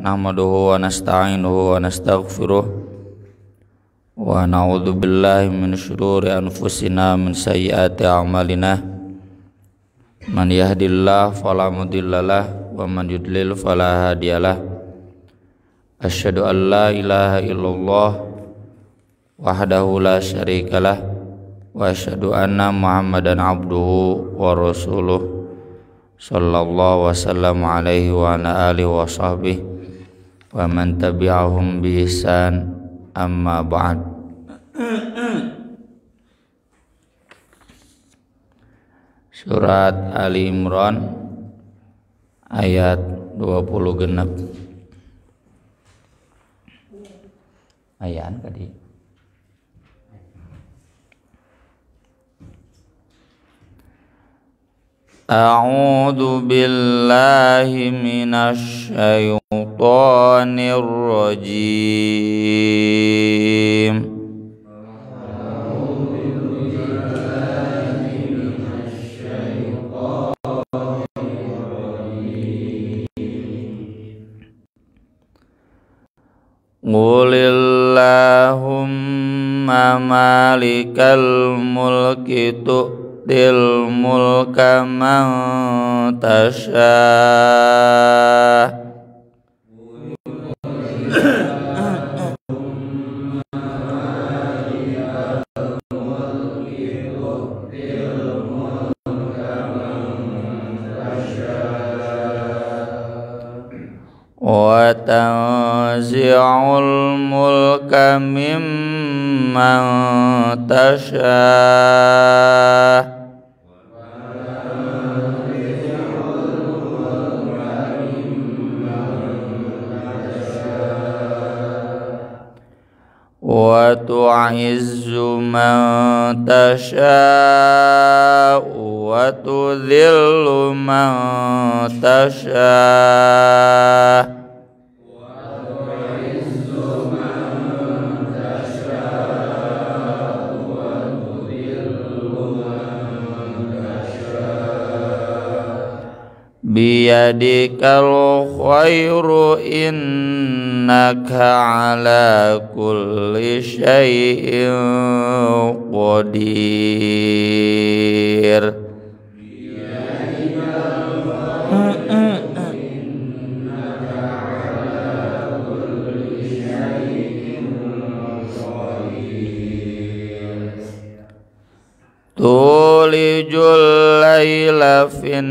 nahmaduhu wa nasta'inuhu wa nastaghfiruh wa na'udzu billahi min syururi anfusina min sayyiati a'malina man yahdihillahu fala mudhillalah wa man yudlil fala hadiyalah asyhadu an la ilaha illallah wahdahu la syarikalah wa asyhadu anna muhammadan abduhu wa rasuluh sallallahu wasallam alaihi wa ala alihi wa sahbihi wa man tabi'ahum bi ihsan amma ba'd. Surat Ali Imran ayat 20 genep. Ayat tadi A'udzu billahi minasy syaithanir rajim. Qulillahumma malikal mulki tu'til mulka man tasha' wa tanzi'ul mulka mimman tasha' wa tu'izzu man tasha' wa tudhillu man tasha' biyadikal khairu innaka ala kulli syai'in qadir. Tulijul laila fin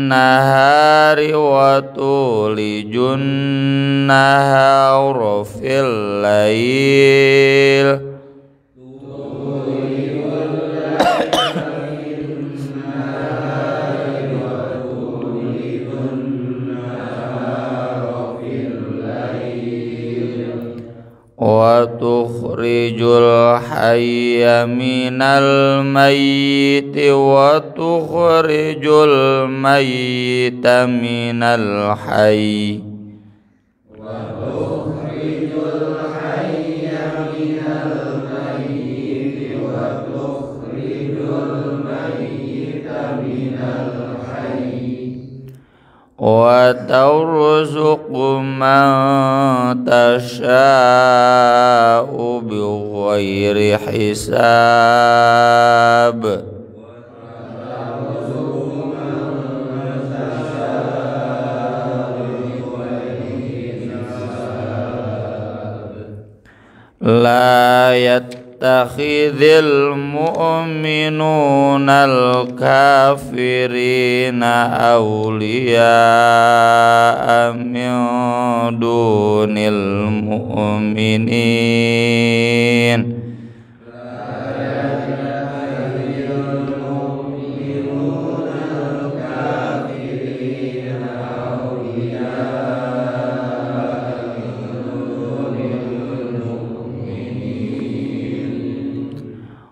nahari wa tulijun nahara fil lail wa tukhrijul hayya minal mayyiti wa tukhrijul mayyita minal hayy wa tukhrijul hayya minal mayyiti wa tukhrijul mayyita minal hayy wa tarzuqu man tasha'u bighairi hisab la yattakhidhil mu'minuna al-kafirina awliya'a min dunil mu'minin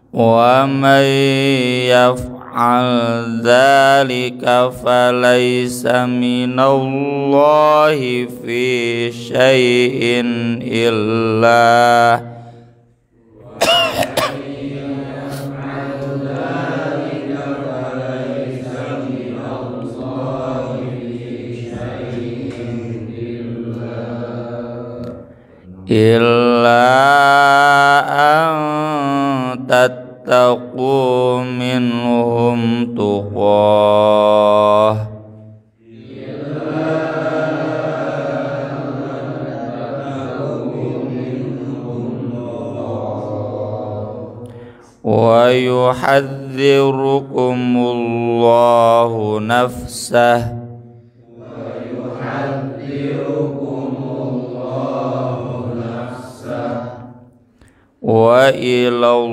wa man yaf'al dzalika falaysa minallahi fi syai'in illa illa an tattaqu minhum tuqah wa yuhadzirukumullahu nafsah wa ilallahil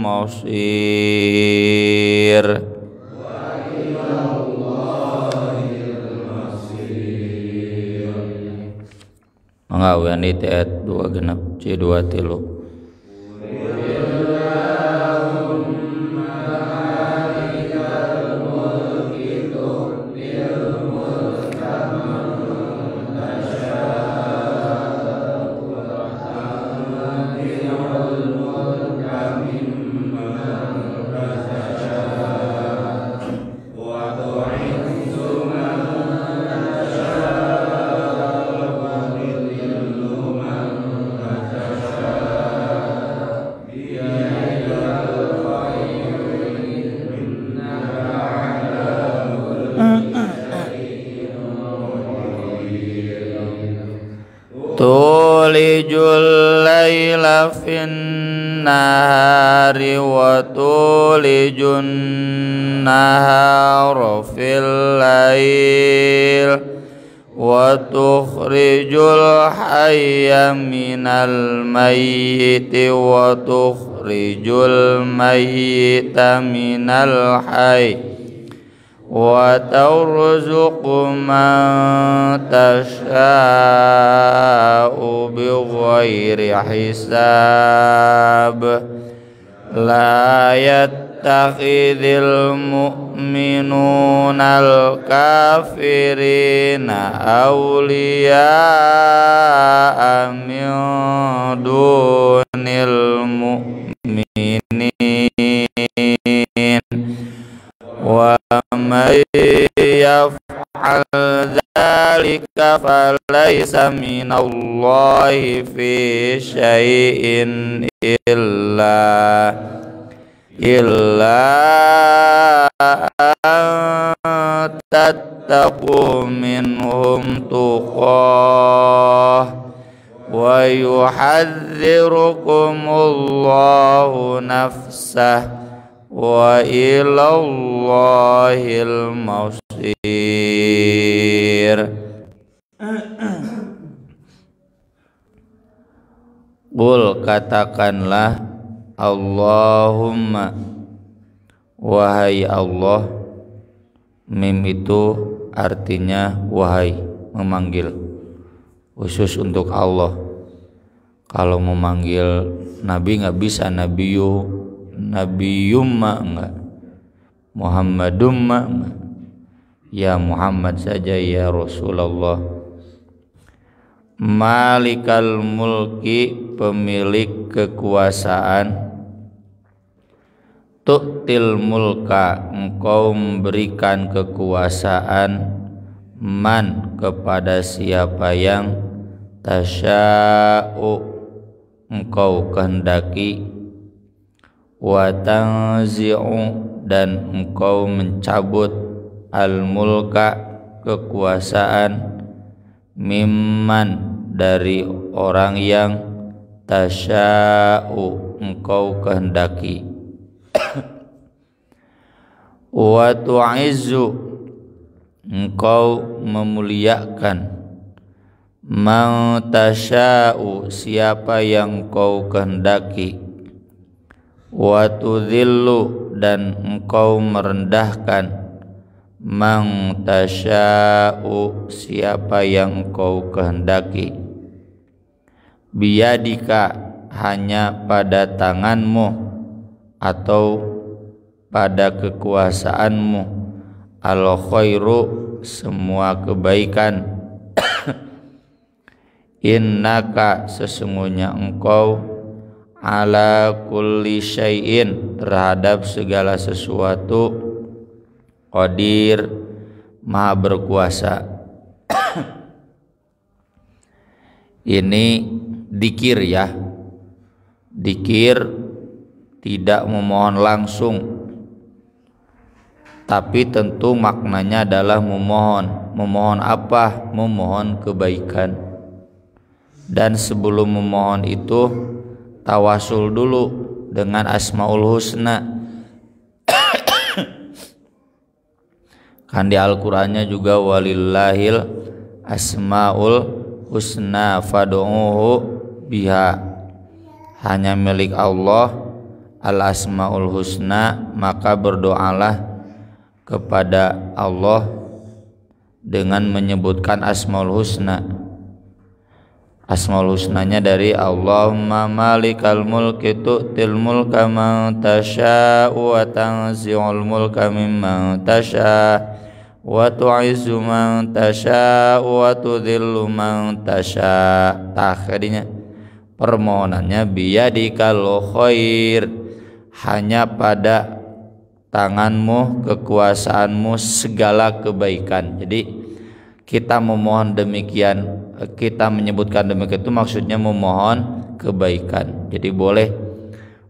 masir. Mangga wani ayat 2 genep C2 3. Tulijul laila fin nahari wa tulijun nahara fil lail wa tukhrijul hayya minal mayyiti wa tukhrijul mayyita minal hayy wa tarzuqu man tasha'u bighairi hisab la yattakhidhul mu'minuna al-kafirina awliya'a min dunil mu'minin wa may yaf'al dzalika falaysa minallahi fi syai'in illa an tattaqu minhum tuqah wa yuhadzirukumullahu nafsah wa ilallahil masir. Qul katakanlah Allahumma wahai Allah. Mim itu artinya wahai, memanggil khusus untuk Allah. Kalau memanggil Nabi nggak bisa Nabiyum enggak, Muhammadum enggak. Ya Muhammad saja, ya Rasulullah. Malikal mulki, pemilik kekuasaan. Tu'til mulka, engkau memberikan kekuasaan. Man, kepada siapa yang tasya'u, engkau kehendaki. Wa tanzi'u, dan engkau mencabut al-mulka, kekuasaan. Mimman, dari orang yang tasya'u, engkau kehendaki. Wa tu'izzu, engkau memuliakan. Man tasya'u, siapa yang engkau kehendaki. Wa tudhillu, dan engkau merendahkan. Man tasya'u, siapa yang engkau kehendaki. Biyadika, hanya pada tanganmu atau pada kekuasaanmu. Al khairu, semua kebaikan. Innaka, sesungguhnya engkau ala kulli syai'in, terhadap segala sesuatu. Qadir, maha berkuasa. Ini dikir ya. Dikir tidak memohon langsung, tapi tentu maknanya adalah memohon. Memohon apa? Memohon kebaikan. Dan sebelum memohon itu tawasul dulu dengan Asmaul Husna. Kan di Al-Qur'annya juga walillahil asmaul husna fad'uhu biha. Hanya milik Allah al asmaul husna, maka berdoalah kepada Allah dengan menyebutkan Asmaul Husna. Asmaul Husnanya dari Allahumma malikal mulki tu'til mulka man tasha'u wa tanzi'ul mulka mimman tasha' wa tu'izzu man tasha'u wa tudhillu man tasha'. Akhirnya permohonannya biyadikal khair, hanya pada tanganmu, kekuasaanmu segala kebaikan. Jadi kita memohon demikian, kita menyebutkan demikian itu maksudnya memohon kebaikan. Jadi boleh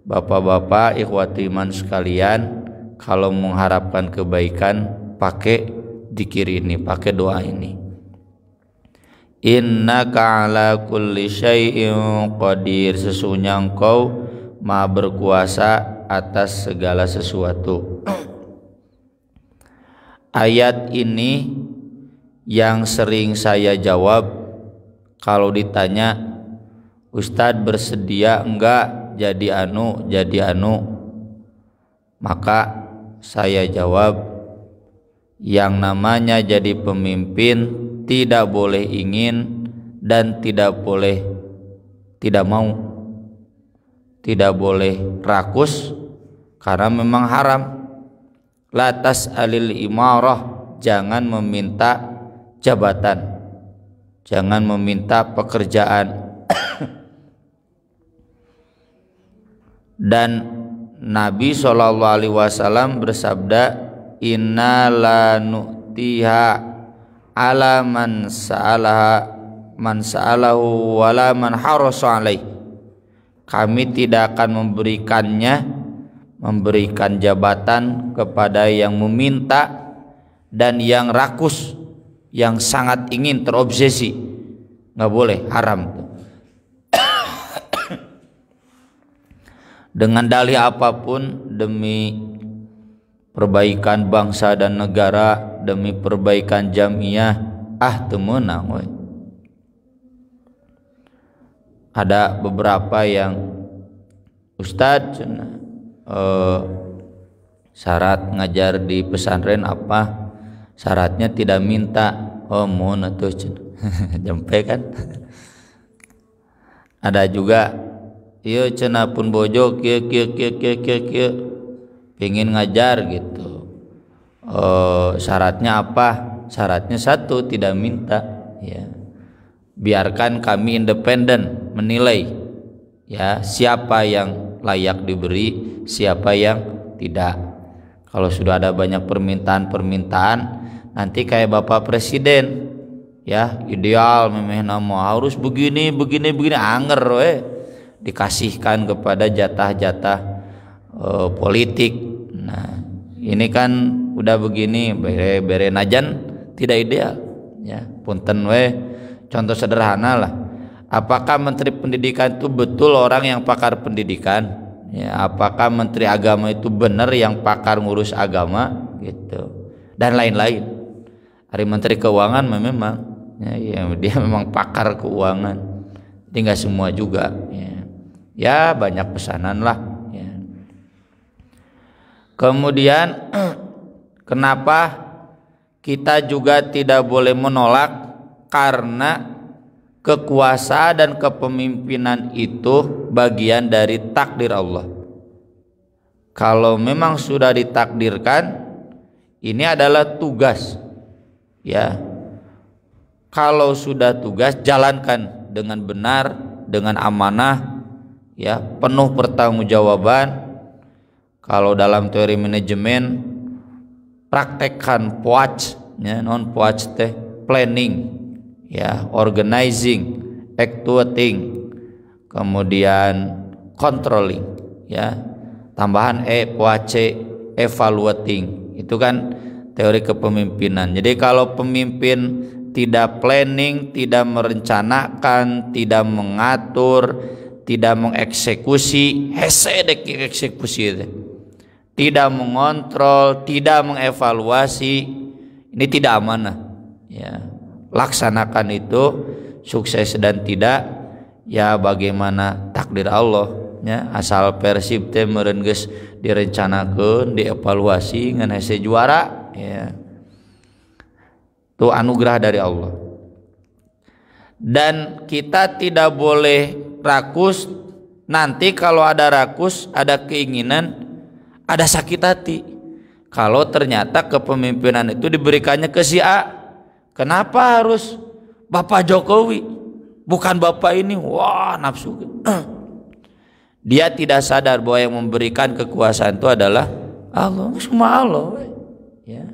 bapak-bapak ikhwati iman sekalian, kalau mengharapkan kebaikan pakai dzikir ini, pakai doa ini. Innaka ala kulli syai'in qadir, sesungguhnya engkau maha berkuasa atas segala sesuatu. Ayat ini yang sering saya jawab kalau ditanya, Ustadz bersedia enggak jadi anu, maka saya jawab, yang namanya jadi pemimpin tidak boleh ingin dan tidak boleh tidak mau, tidak boleh rakus, karena memang haram. La tas'alil imarah, jangan meminta jabatan, jangan meminta pekerjaan. Dan Nabi SAW bersabda, inna la nu'tiha ala man sa'alahu wala man harasa alaih. Kami tidak akan memberikan jabatan kepada yang meminta dan yang rakus, yang sangat ingin, terobsesi. Nggak boleh, haram. Dengan dalih apapun, demi perbaikan bangsa dan negara, demi perbaikan jamiah, temenang we. Ada beberapa yang, Ustadz, syarat ngajar di pesantren apa? Syaratnya tidak minta. Oh mohon atuh jempe kan. Ada juga, iya cenah pun bojo kieu pengen ngajar gitu. Syaratnya apa? Syaratnya satu, tidak minta ya. Biarkan kami independen menilai ya, siapa yang layak diberi, siapa yang tidak. Kalau sudah ada banyak permintaan, nanti kayak Bapak Presiden ya, ideal memang harus begini anger we, dikasihkan kepada jatah-jatah politik. Nah ini kan udah begini bere najan tidak ideal ya. Punten we, contoh sederhana lah, apakah Menteri Pendidikan itu betul orang yang pakar pendidikan ya? Apakah Menteri Agama itu benar yang pakar ngurus agama gitu, dan lain-lain. Hari Menteri Keuangan memang ya, dia memang pakar keuangan, jadi nggak semua juga ya banyak pesanan lah ya. Kemudian kenapa kita juga tidak boleh menolak? Karena kekuasaan dan kepemimpinan itu bagian dari takdir Allah. Kalau memang sudah ditakdirkan, ini adalah tugas ya. Kalau sudah tugas, jalankan dengan benar, dengan amanah ya, penuh pertanggungjawaban. Kalau dalam teori manajemen, praktekkan POAC ya, non POAC teh planning ya, organizing actuating, kemudian controlling, ya. Tambahan poace, evaluating. Itu kan teori kepemimpinan. Jadi kalau pemimpin tidak planning, tidak merencanakan, tidak mengatur, tidak mengeksekusi, hese dek eksekusi itu. Tidak mengontrol, tidak mengevaluasi, ini tidak amanah, ya. Laksanakan itu, sukses dan tidak, ya bagaimana takdir Allah, ya. Asal Persib teh meureun geus direncanakeun, dievaluasi ngan hese juara, ya. Itu anugerah dari Allah. Dan kita tidak boleh rakus. Nanti kalau ada rakus, ada keinginan, ada sakit hati kalau ternyata kepemimpinan itu diberikannya ke si A. Kenapa harus Bapak Jokowi, bukan Bapak ini? Wah, nafsu. Dia tidak sadar bahwa yang memberikan kekuasaan itu adalah Allah. Semua Allah, ya.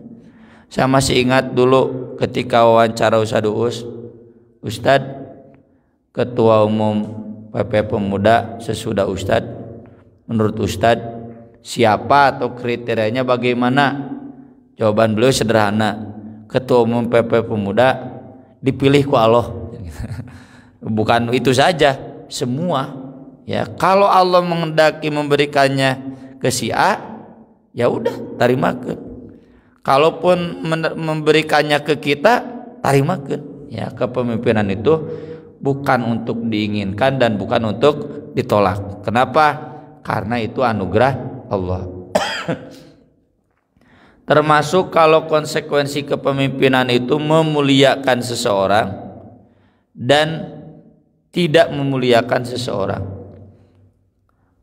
Saya masih ingat dulu ketika wawancara Ustadz, Ketua Umum PP Pemuda sesudah Ustadz, menurut Ustadz siapa atau kriterianya bagaimana? Jawaban beliau sederhana, Ketua Umum PP Pemuda dipilih ku Allah. Bukan itu saja, semua, ya. Kalau Allah menghendaki memberikannya ke si A, ya udah tarimakeun. Kalaupun memberikannya ke kita, tarimakeun. Ya, kepemimpinan itu bukan untuk diinginkan dan bukan untuk ditolak. Kenapa? Karena itu anugerah Allah. Termasuk kalau konsekuensi kepemimpinan itu memuliakan seseorang dan tidak memuliakan seseorang.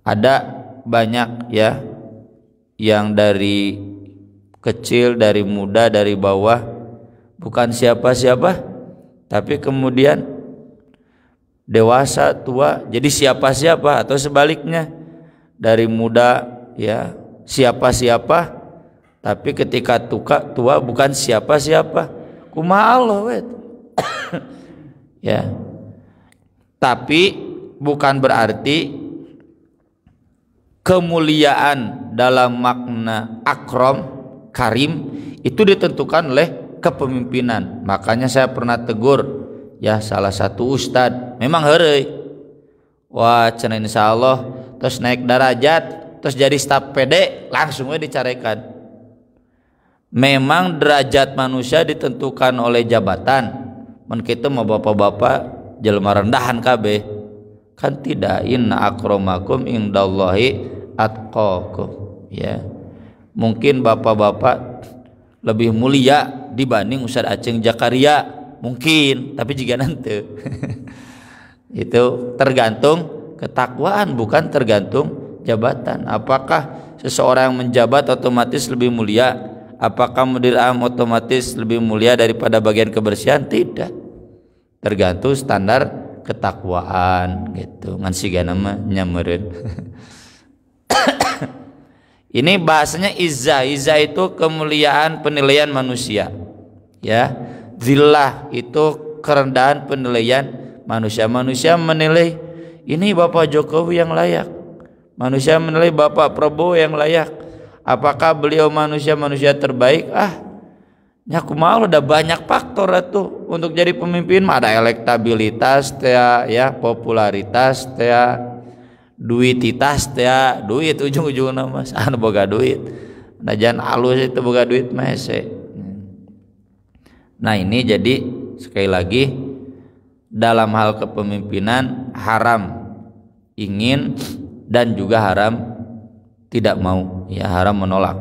Ada banyak, ya, yang dari kecil, dari muda, dari bawah, bukan siapa-siapa, tapi kemudian dewasa, tua jadi siapa-siapa, atau sebaliknya, dari muda, ya, siapa-siapa, tapi ketika tua bukan siapa-siapa. Kumaha Allah wet. Ya. Tapi bukan berarti kemuliaan dalam makna akram, karim itu ditentukan oleh kepemimpinan. Makanya saya pernah tegur, ya, salah satu ustad, memang heureuy. Wah, cenah insyaallah terus naik derajat, terus jadi staf PD, langsung we dicarekan. Memang derajat manusia ditentukan oleh jabatan. Mun kitu mah bapak-bapak jelema rendahan kabeh. Kan tidak, inna akramakum indallahi atqakum, ya. Mungkin bapak-bapak lebih mulia dibanding Ustaz Aceng Jakaria, mungkin, tapi jika nanti itu tergantung ketakwaan, bukan tergantung jabatan. Apakah seseorang yang menjabat otomatis lebih mulia? Apakah mudir am otomatis lebih mulia daripada bagian kebersihan? Tidak. Tergantung standar ketakwaan, gitu. Ngan sigana mah nyameureun. Ini bahasanya izzah. Izzah itu kemuliaan penilaian manusia, ya. Zillah itu kerendahan penilaian manusia. Manusia menilai ini Bapak Jokowi yang layak, manusia menilai Bapak Prabowo yang layak. Apakah beliau manusia terbaik? Ya kumaha udah banyak faktor itu untuk jadi pemimpin. Ada elektabilitas, ya, popularitas, ya, duititas, ya, duit ujung-ujungna mas, anu boga duit. Najan alus itu boga duit mese. Nah ini jadi sekali lagi dalam hal kepemimpinan haram ingin dan juga haram tidak mau, ya, haram menolak.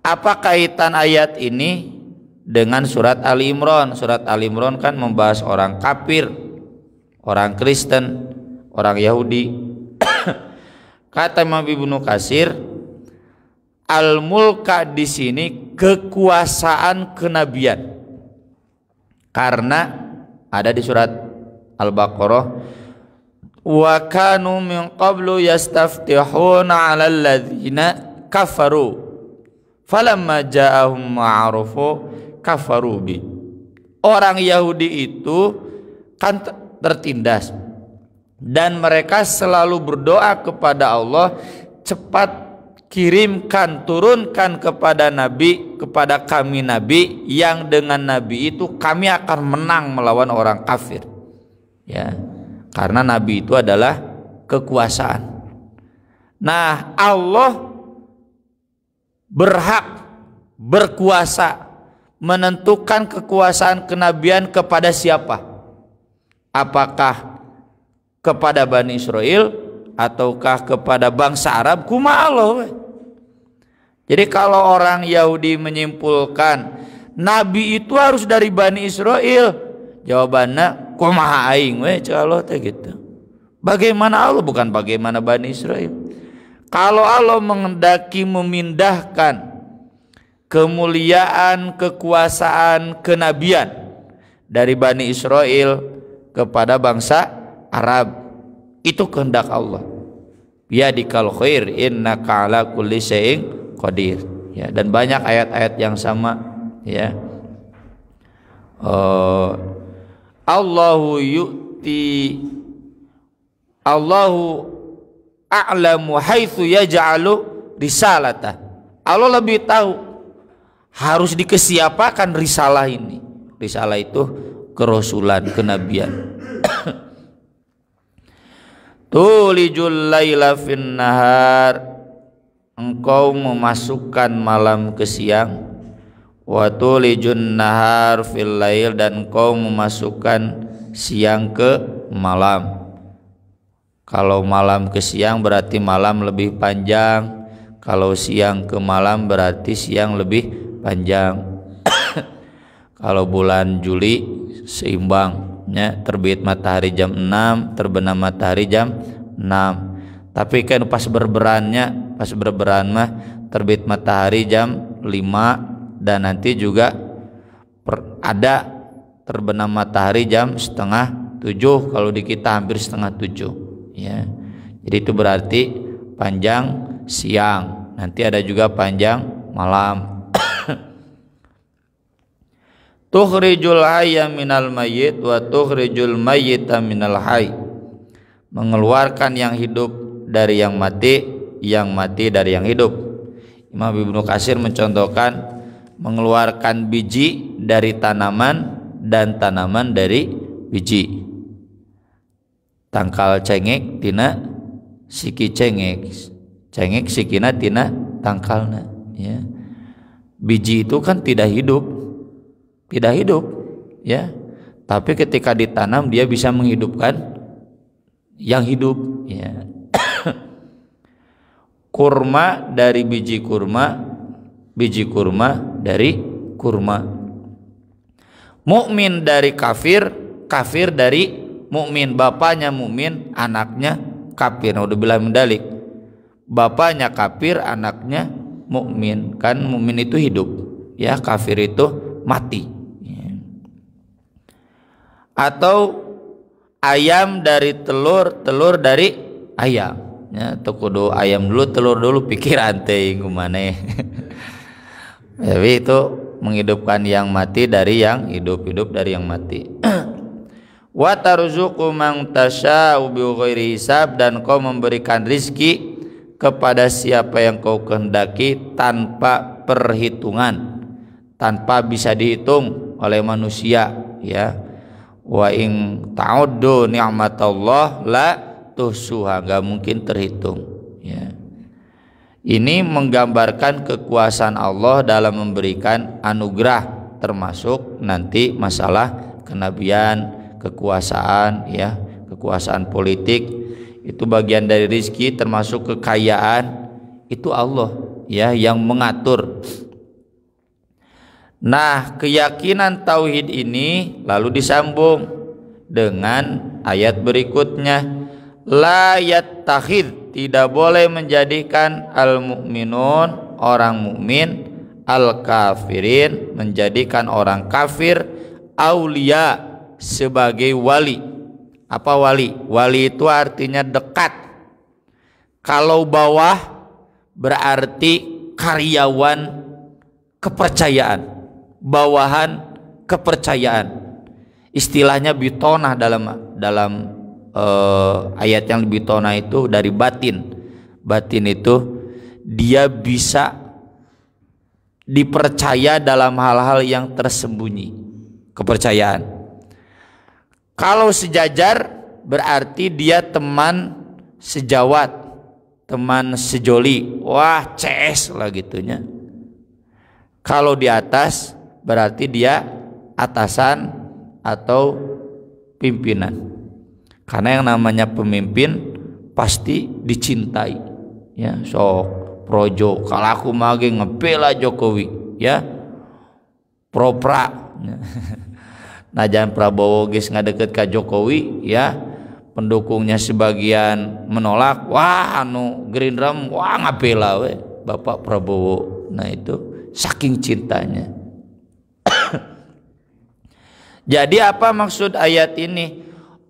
Apa kaitan ayat ini dengan surat Ali Imran? Surat Ali Imran kan membahas orang kafir, orang Kristen, orang Yahudi. Kata Imam Ibnu Katsir, al-mulka di sini kekuasaan kenabian. Karena ada di surat Al-Baqarah, wa kanu min qablu yastaftihuna 'alal ladzina kafaru falamma ja'ahum ma'arufu kafaru bi. Orang Yahudi itu kan tertindas. Dan mereka selalu berdoa kepada Allah, cepat kirimkan, turunkan kepada Nabi, kepada kami Nabi, yang dengan Nabi itu kami akan menang melawan orang kafir. Ya, karena Nabi itu adalah kekuasaan. Nah, Allah berhak berkuasa menentukan kekuasaan kenabian kepada siapa? Apakah kepada Bani Israel ataukah kepada bangsa Arab? Kumaha Allah. Jadi kalau orang Yahudi menyimpulkan Nabi itu harus dari Bani Israel, jawabannya kumaha aing we Allah teh gitu. Bagaimana Allah, bukan bagaimana Bani Israel. Kalau Allah menghendaki memindahkan kemuliaan, kekuasaan, kenabian dari Bani Israel kepada bangsa Arab, itu kehendak Allah. Biyadikal khair innaka ala kulli syai'in qadir. Ya, dan banyak ayat-ayat yang sama, ya. Allahu a'lamu haitsu yaj'alu risalata. Allah lebih tahu harus dikesiapakan risalah ini. Risalah itu kerasulan, kenabian. Tulijul laila fin nahar, engkau memasukkan malam ke siang. Wa tulijun nahar fil lail, dan engkau memasukkan siang ke malam. Kalau malam ke siang berarti malam lebih panjang, kalau siang ke malam berarti siang lebih panjang. Kalau bulan Juli seimbang, ya, terbit matahari jam 6, terbenam matahari jam 6. Tapi kan pas berberan mah terbit matahari jam 5, dan nanti juga ada terbenam matahari jam setengah 7, kalau di kita hampir setengah 7, ya. Jadi itu berarti panjang siang, nanti ada juga panjang malam. Tukhrijul hayya minal mayyit wa tukhrijul mayyita minal hayy, mengeluarkan yang hidup dari yang mati dari yang hidup. Imam Ibnu Katsir mencontohkan mengeluarkan biji dari tanaman dan tanaman dari biji. Tangkal cengek tina siki cengek sikina tina tangkalna, ya. Biji itu kan tidak hidup, ya, tapi ketika ditanam dia bisa menghidupkan yang hidup, ya. Kurma dari biji kurma dari kurma. Mukmin dari kafir dari mukmin. Bapaknya mukmin, anaknya kafir. Naudzubillah min dzalik. Bapaknya kafir, anaknya mukmin. Kan mukmin itu hidup, ya, kafir itu mati. Atau ayam dari telur dari ayam, ya. Tuh kudu ayam dulu, telur dulu, pikiran teh gimana. Tapi itu menghidupkan yang mati dari yang hidup dari yang mati. Wa tarzuqu man tasya'u bighairi hisab, dan kau memberikan rizki kepada siapa yang kau kehendaki tanpa perhitungan, tanpa bisa dihitung oleh manusia, ya. Wa in ta'uddu ni'matallah la tuhsuha, enggak mungkin terhitung, ya. Ini menggambarkan kekuasaan Allah dalam memberikan anugerah, termasuk nanti masalah kenabian, kekuasaan, ya, kekuasaan politik itu bagian dari rizki, termasuk kekayaan itu Allah, ya, yang mengatur. Nah, keyakinan tauhid ini lalu disambung dengan ayat berikutnya, la yattakhidh, tidak boleh menjadikan al-mu'minun, orang mukmin, al-kafirin, menjadikan orang kafir, aulia, sebagai wali. Apa wali? Wali itu artinya dekat. Kalau bawah berarti karyawan kepercayaan, bawahan kepercayaan. Istilahnya bitonah dalam ayat yang bitonah itu dari batin. Batin itu dia bisa dipercaya dalam hal-hal yang tersembunyi, kepercayaan. Kalau sejajar berarti dia teman sejawat, teman sejoli, wah CS lah gitunya. Kalau di atas berarti dia atasan atau pimpinan. Karena yang namanya pemimpin pasti dicintai, ya. Sok projo kalau aku mage ngepela Jokowi, ya, propra. Nah jangan Prabowo geus ngadeket ka Jokowi, ya, pendukungnya sebagian menolak, wah anu Gerindra wah ngapela we Bapak Prabowo. Nah itu saking cintanya. Jadi apa maksud ayat ini?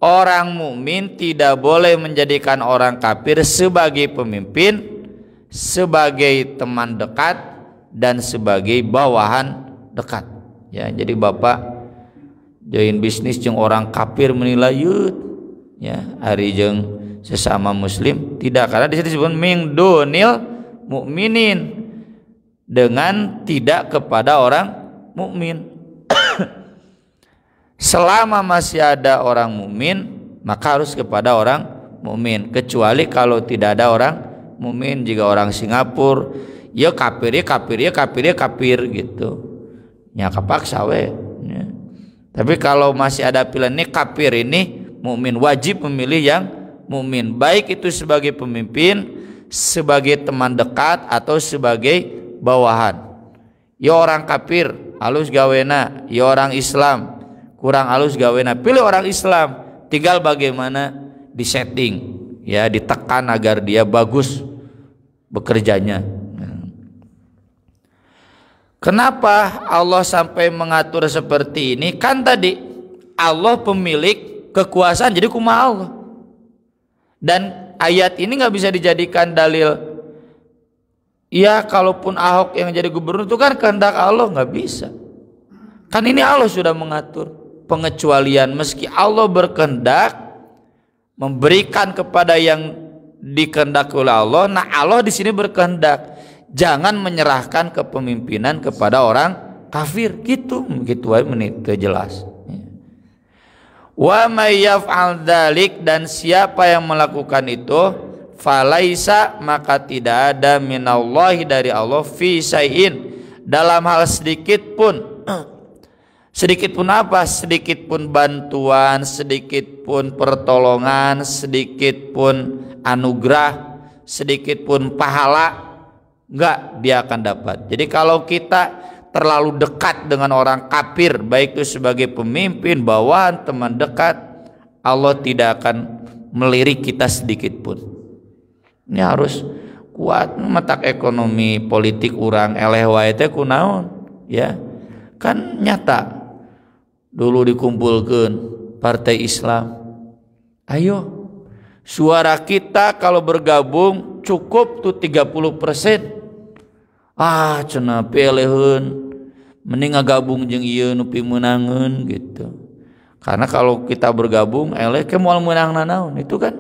Orang mukmin tidak boleh menjadikan orang kafir sebagai pemimpin, sebagai teman dekat, dan sebagai bawahan dekat. Ya, jadi bapak join bisnis jeung orang kafir menilai yut, ya, ari jeung sesama muslim tidak, karena di situ disebut min dunil mukminin, dengan tidak kepada orang mukmin. Selama masih ada orang mukmin maka harus kepada orang mukmin, kecuali kalau tidak ada orang mukmin. Jika orang Singapura ya kafir, ya kafir, ya kafir, ya kafir gitu, ya kapaksa we, ya. Tapi kalau masih ada pilihan ini kafir ini mukmin, wajib memilih yang mukmin, baik itu sebagai pemimpin, sebagai teman dekat, atau sebagai bawahan. Ya orang kafir halus gawena, ya orang Islam kurang halus gawena, pilih orang Islam, tinggal bagaimana disetting, ya, ditekan agar dia bagus bekerjanya. Kenapa Allah sampai mengatur seperti ini? Kan tadi Allah pemilik kekuasaan, jadi kumaha Allah. Dan ayat ini nggak bisa dijadikan dalil. Ya kalaupun Ahok yang jadi gubernur itu kan kehendak Allah, nggak bisa. Kan ini Allah sudah mengatur pengecualian, meski Allah berkehendak memberikan kepada yang dikehendaki oleh Allah. Nah Allah di sini berkehendak jangan menyerahkan kepemimpinan kepada orang kafir, gitu aja menit jelas. Wa may yaf'al dzalik, dan siapa yang melakukan itu, falaisa, maka tidak ada minallahi, dari Allah, fi syai'in, dalam hal sedikit pun. Sedikit pun apa? Sedikit pun bantuan, sedikit pun pertolongan, sedikit pun anugerah, sedikit pun pahala, enggak dia akan dapat. Jadi kalau kita terlalu dekat dengan orang kafir, baik itu sebagai pemimpin, bawahan, teman dekat, Allah tidak akan melirik kita sedikit pun. Ini harus kuat. Matak ekonomi politik orang eleh wae teh kunaon, ya. Kan nyata dulu dikumpulkan partai Islam, ayo suara kita kalau bergabung cukup tuh 30%. Cenah peleun mending ngagabung jeung ieu nu pimenangeun gitu. Karena kalau kita bergabung eleh ke moal meunangna naon, itu kan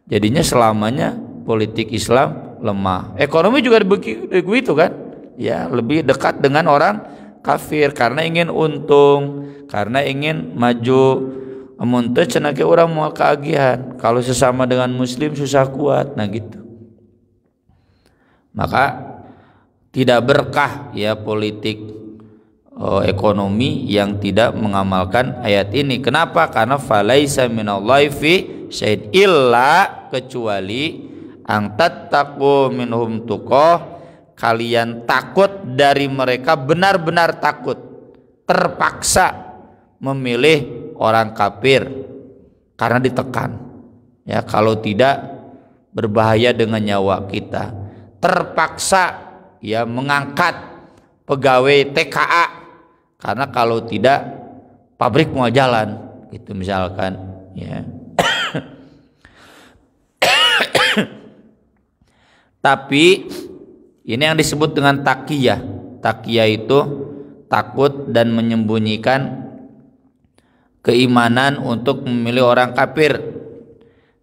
jadinya selamanya politik Islam lemah. Ekonomi juga begitu kan, ya, lebih dekat dengan orang kafir karena ingin untung, karena ingin maju. Amun teu cenah ge urang moal kaagihan, kalau sesama dengan muslim susah kuat, nah gitu. Maka tidak berkah, ya, politik ekonomi yang tidak mengamalkan ayat ini. Kenapa? Karena falaisa minallahi fi syai'in illa, kecuali ang tattaqu minhum tuqah, kalian takut dari mereka, benar-benar takut, terpaksa memilih orang kafir karena ditekan, ya, kalau tidak berbahaya dengan nyawa kita. Terpaksa, ya, mengangkat pegawai TKA karena kalau tidak pabrik mau jalan, gitu misalkan, ya. Tapi ini yang disebut dengan takiyah. Takiyah itu takut dan menyembunyikan keimanan untuk memilih orang kafir.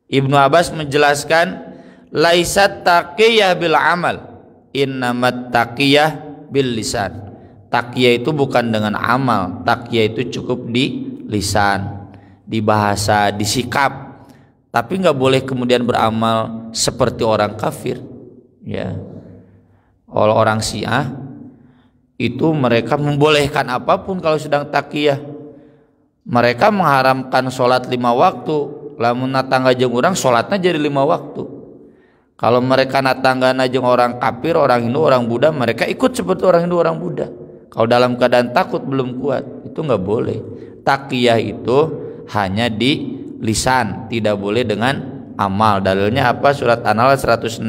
Ibnu Abbas menjelaskan, laisat taqiyah bil amal, innamat taqiyah bil lisan. Taqiyah itu bukan dengan amal, taqiyah itu cukup di lisan, di bahasa, di sikap. Tapi nggak boleh kemudian beramal seperti orang kafir. Ya, kalau orang Syiah itu mereka membolehkan apapun kalau sedang taqiyah. Mereka mengharamkan sholat 5 waktu, lamun natangga jeung urang sholatnya jadi 5 waktu. Kalau mereka natanggana jeung orang kafir, orang Hindu, orang Buddha, mereka ikut seperti orang Hindu, orang Buddha. Kalau dalam keadaan takut belum kuat, itu nggak boleh. Taqiyah itu hanya di lisan, tidak boleh dengan amal. Dalilnya apa? Surat An-Nahl 106,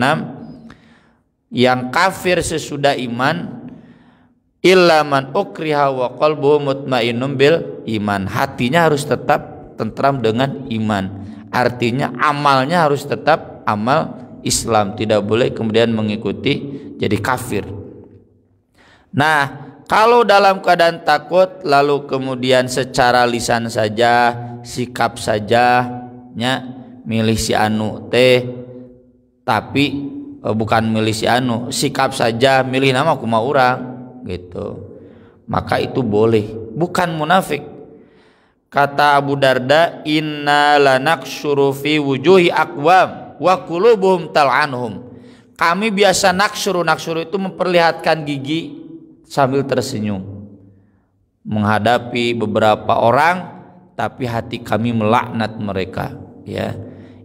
yang kafir sesudah iman illa man ukriha wa qalbuhu mutmainnun bil iman. Hatinya harus tetap tentram dengan iman. Artinya amalnya harus tetap amal Islam, tidak boleh kemudian mengikuti jadi kafir. Nah, kalau dalam keadaan takut lalu kemudian secara lisan saja, sikap saja nya milih si anu teh, tapi bukan milih si anu, sikap saja milih nama kumaha urang gitu, maka itu boleh, bukan munafik. Kata Abu Darda, inna lanaksyuru fi wujuhi aqwam wa qulubuhum tal'anhum. Kami biasa naksyuru itu memperlihatkan gigi sambil tersenyum menghadapi beberapa orang, tapi hati kami melaknat mereka. Ya,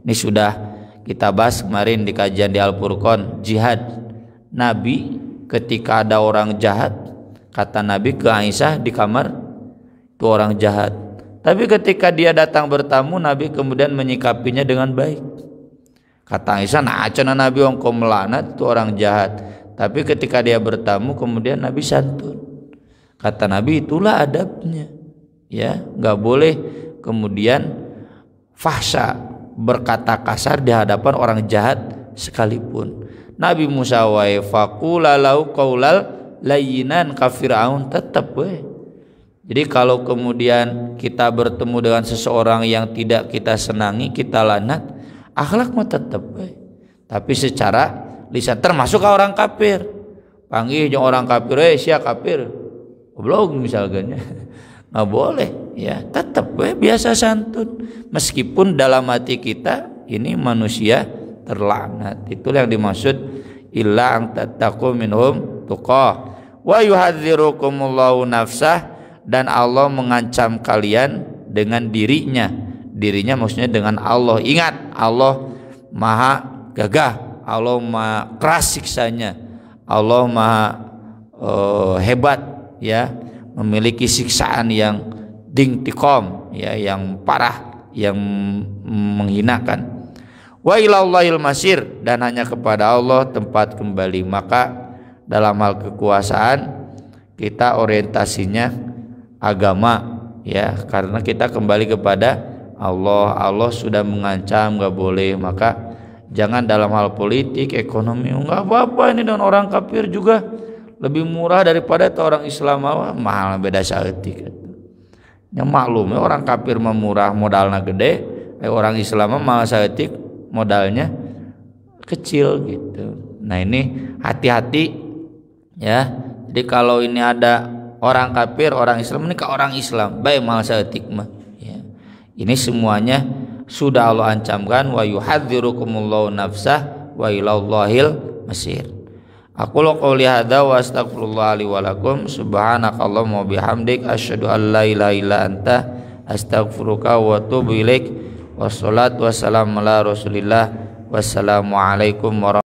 ini sudah kita bahas kemarin di kajian di Al-Furqan, jihad. Nabi ketika ada orang jahat, kata Nabi ke Aisyah di kamar, itu orang jahat. Tapi ketika dia datang bertamu, Nabi kemudian menyikapinya dengan baik. Kata Aisyah, nah cenah Nabi engkau melaknat itu orang jahat. Tapi ketika dia bertamu kemudian Nabi santun. Kata Nabi, itulah adabnya. Ya, nggak boleh kemudian fahsya, berkata kasar di hadapan orang jahat sekalipun. Nabi Musa wa faqula lau qaulal layyinan ka Firaun, tetap we. Jadi kalau kemudian kita bertemu dengan seseorang yang tidak kita senangi, kita lanat, akhlak mah tetap we. Tapi secara lisan, termasuk orang kafir, panggil jeung orang kafir, sia kafir, goblok misalnya, nggak boleh, ya tetap biasa santun, meskipun dalam hati kita ini manusia terlaknat. Itulah yang dimaksud illa an tattaqu minhum tuqah wa yuhadzirukumullahu nafsah, dan Allah mengancam kalian dengan dirinya maksudnya dengan Allah. Ingat, Allah maha gagah, Allah maha keras siksanya, Allah maha hebat, ya, memiliki siksaan yang dingtikom, ya, yang parah, yang menghinakan. Wa ilallahil masir, dan hanya kepada Allah tempat kembali. Maka dalam hal kekuasaan kita orientasinya agama, ya, karena kita kembali kepada Allah. Allah sudah mengancam nggak boleh, maka jangan dalam hal politik, ekonomi, nggak apa-apa ini, dan orang kafir juga lebih murah daripada orang Islam, mahal beda saeutik. Ya maklum, orang kafir mah murah modalnya gede, orang Islam mah mahal saeutik modalnya kecil gitu. Nah ini hati-hati ya. Jadi kalau ini ada orang kafir, orang Islam, ini ke orang Islam baik mahal saeutik mah ya. Ini semuanya sudah Allah ancamkan, wa yuhadzirukumullahu nafsah wa ilallahil masir. Aku qouli hadza wa astaghfirullah li wa lakum, subhanakallahumma wa bihamdik, asyhadu an la ilaha illa anta, astaghfiruka wa atubu ilaik. Wassalatu wassalamu ala Rasulillah. Wassalamualaikum warahmatullahi wabarakatuh.